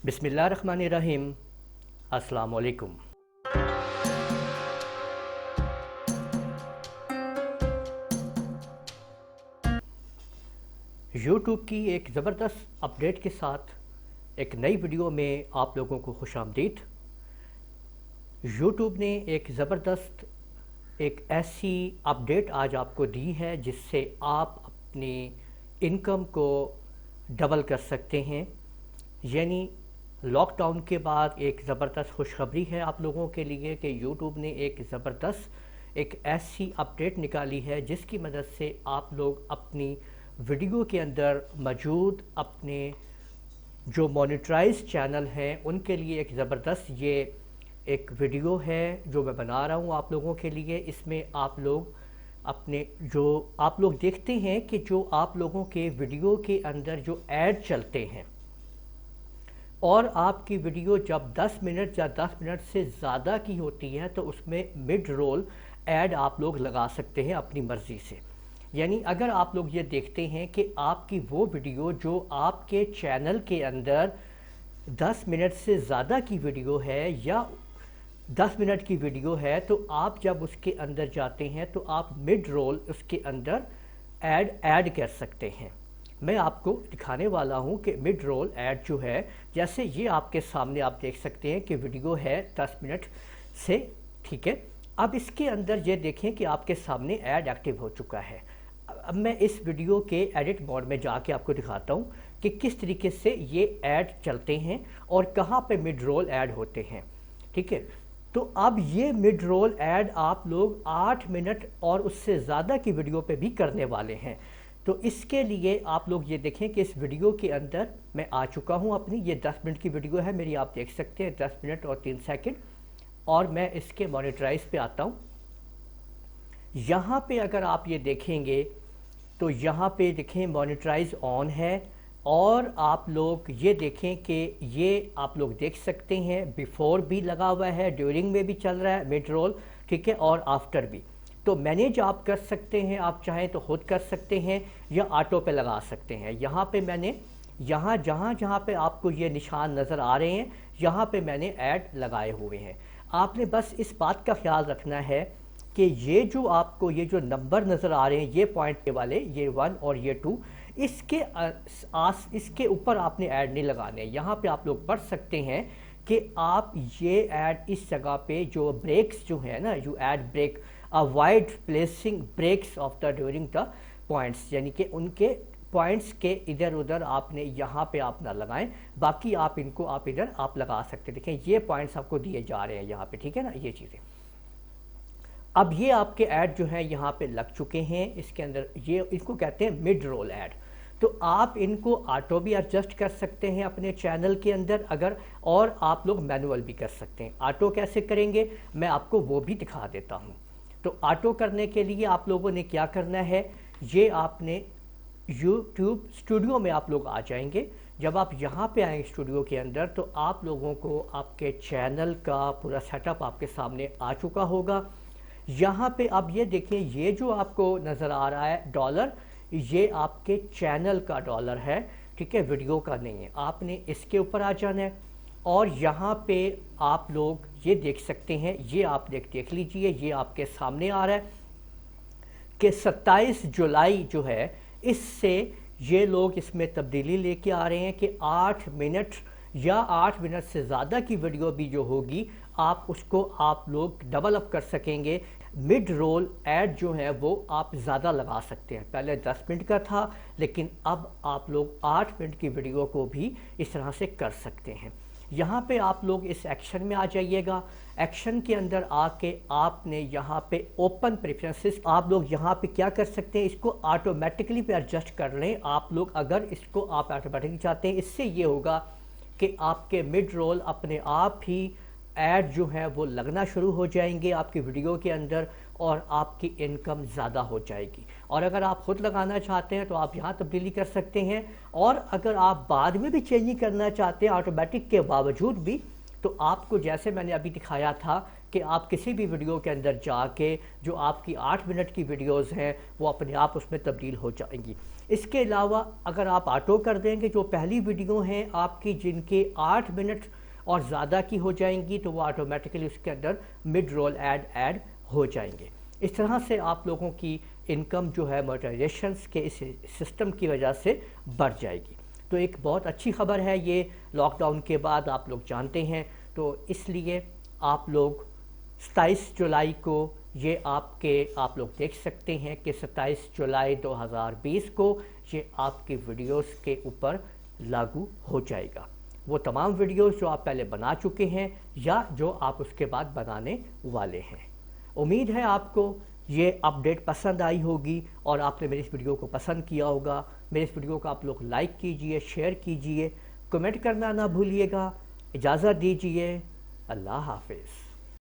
बिस्मिल्लाहिर्रहमानिर्रहीम। अस्सलाम वालेकुम। यूट्यूब की एक ज़बरदस्त अपडेट के साथ एक नई वीडियो में आप लोगों को खुशामदीद। यूट्यूब ने एक ज़बरदस्त एक ऐसी अपडेट आज आपको दी है जिससे आप अपनी इनकम को डबल कर सकते हैं। यानी लॉकडाउन के बाद एक ज़बरदस्त खुशखबरी है आप लोगों के लिए कि यूट्यूब ने एक ज़बरदस्त एक ऐसी अपडेट निकाली है जिसकी मदद से आप लोग अपनी वीडियो के अंदर मौजूद अपने जो मोनेटाइज चैनल हैं उनके लिए एक ज़बरदस्त ये एक वीडियो है जो मैं बना रहा हूँ आप लोगों के लिए। इसमें आप लोग अपने जो आप लोग देखते हैं कि जो आप लोगों के वीडियो के अंदर जो ऐड चलते हैं और आपकी वीडियो जब 10 मिनट या 10 मिनट से ज़्यादा की होती है तो उसमें मिड रोल ऐड आप लोग लगा सकते हैं अपनी मर्ज़ी से। यानी अगर आप लोग ये देखते हैं कि आपकी वो वीडियो जो आपके चैनल के अंदर 10 मिनट से ज़्यादा की वीडियो है या 10 मिनट की वीडियो है तो आप जब उसके अंदर जाते हैं तो आप मिड रोल उसके अंदर ऐड कर सकते हैं। मैं आपको दिखाने वाला हूं कि मिड रोल ऐड जो है, जैसे ये आपके सामने आप देख सकते हैं कि वीडियो है 10 मिनट से, ठीक है। अब इसके अंदर ये देखें कि आपके सामने ऐड एक्टिव हो चुका है। अब मैं इस वीडियो के एडिट मोड में जाके आपको दिखाता हूं कि किस तरीके से ये ऐड चलते हैं और कहां पे मिड रोल ऐड होते हैं, ठीक है। तो अब ये मिड रोल ऐड आप लोग 8 मिनट और उससे ज़्यादा की वीडियो पे भी करने वाले हैं। तो इसके लिए आप लोग ये देखें कि इस वीडियो के अंदर मैं आ चुका हूं अपनी, ये 10 मिनट की वीडियो है मेरी, आप देख सकते हैं 10 मिनट और 3 सेकंड। और मैं इसके मोनेटाइज पे आता हूं। यहाँ पे अगर आप ये देखेंगे तो यहाँ पे देखें मोनेटाइज ऑन है और आप लोग ये देखें कि ये आप लोग देख सकते हैं बिफोर भी लगा हुआ है, ड्यूरिंग में भी चल रहा है मिड रोल, ठीक है, और आफ्टर भी। तो मैनेज आप कर सकते हैं, आप चाहें तो खुद कर सकते हैं या ऑटो पे लगा सकते हैं। यहाँ पे मैंने यहाँ जहाँ पे आपको ये निशान नज़र आ रहे हैं यहाँ पे मैंने ऐड लगाए हुए हैं। आपने बस इस बात का ख्याल रखना है कि ये जो आपको ये जो नंबर नज़र आ रहे हैं ये पॉइंट के वाले, ये 1 और ये 2, इसके ऊपर आपने ऐड नहीं लगाने। यहाँ पे आप लोग पढ़ सकते हैं कि आप ये ऐड इस जगह पे जो ब्रेक्स जो है ना, you add break avoid placing breaks off the during the points, यानी कि उनके पॉइंट्स के इधर उधर आपने यहाँ पे आप ना लगाएं, बाकी आप इनको आप इधर आप लगा सकते हैं। देखें ये पॉइंट्स आपको दिए जा रहे हैं यहाँ पे, ठीक है ना, ये चीज़ें। अब ये आपके ऐड जो है यहाँ पे लग चुके हैं इसके अंदर, ये इसको कहते हैं मिड रोल ऐड। तो आप इनको ऑटो भी एडजस्ट कर सकते हैं अपने चैनल के अंदर अगर, और आप लोग मैनुअल भी कर सकते हैं। ऑटो कैसे करेंगे मैं आपको वो भी दिखा देता हूँ। तो ऑटो करने के लिए आप लोगों ने क्या करना है, ये आपने यूट्यूब स्टूडियो में आप लोग आ जाएंगे। जब आप यहाँ पे आएंगे स्टूडियो के अंदर तो आप लोगों को आपके चैनल का पूरा सेटअप आपके सामने आ चुका होगा। यहाँ पे अब ये देखें, ये जो आपको नज़र आ रहा है डॉलर, ये आपके चैनल का डॉलर है, ठीक है, वीडियो का नहीं है। आपने इसके ऊपर आ जाना है और यहाँ पे आप लोग ये देख सकते हैं, ये आप देख लीजिए, ये आपके सामने आ रहा है कि 27 जुलाई जो है इससे ये लोग इसमें तब्दीली लेके आ रहे हैं कि 8 मिनट या 8 मिनट से ज़्यादा की वीडियो भी जो होगी आप उसको आप लोग डबल अप कर सकेंगे। मिड रोल ऐड जो है वो आप ज़्यादा लगा सकते हैं। पहले 10 मिनट का था लेकिन अब आप लोग 8 मिनट की वीडियो को भी इस तरह से कर सकते हैं। यहाँ पे आप लोग इस एक्शन में आ जाइएगा। एक्शन के अंदर आके आपने यहाँ पे ओपन प्रेफरेंसेस, आप लोग यहाँ पे क्या कर सकते हैं, इसको ऑटोमेटिकली पे एडजस्ट कर लें आप लोग। अगर इसको आप ऑटोमेटिकली चाहते हैं, इससे ये होगा कि आपके मिड रोल अपने आप ही ऐड जो है वो लगना शुरू हो जाएंगे आपकी वीडियो के अंदर और आपकी इनकम ज़्यादा हो जाएगी। और अगर आप ख़ुद लगाना चाहते हैं तो आप यहाँ तब्दीली कर सकते हैं, और अगर आप बाद में भी चेंजिंग करना चाहते हैं ऑटोमेटिक के बावजूद भी, तो आपको जैसे मैंने अभी दिखाया था कि आप किसी भी वीडियो के अंदर जाके जो आपकी 8 मिनट की वीडियोस हैं वो अपने आप उसमें तब्दील हो जाएंगी। اس کے علاوہ اگر آپ آٹو کر دیں گے، جو پہلی ویڈیو ہیں آپ کی جن کے 8 منٹ اور زیادہ کی ہو جائیں گی، تو وہ آٹومیٹکلی اس کے اندر مڈ رول ایڈ ہو جائیں گے۔ اس طرح سے آپ لوگوں کی انکم جو ہے موٹائزیشنز کے اس سسٹم کی وجہ سے بڑھ جائے گی۔ تو ایک بہت اچھی خبر ہے یہ، لاک ڈاؤن کے بعد آپ لوگ جانتے ہیں، تو اس لیے آپ لوگ 27 جولائی کو یہ آپ لوگ دیکھ سکتے ہیں کہ 27 جولائی 2020 کو یہ آپ کی ویڈیوز کے اوپر لاگو ہو جائے گا۔ وہ تمام ویڈیوز جو آپ پہلے بنا چکے ہیں یا جو آپ اس کے بعد بنانے والے ہیں۔ امید ہے آپ کو یہ اپڈیٹ پسند آئی ہوگی اور آپ نے میری اس ویڈیو کو پسند کیا ہوگا۔ میری اس ویڈیو کو آپ لوگ لائک کیجئے، شیئر کیجئے، کمنٹ کرنا نہ بھولیے گا۔ اجازت دیجئے، اللہ حافظ۔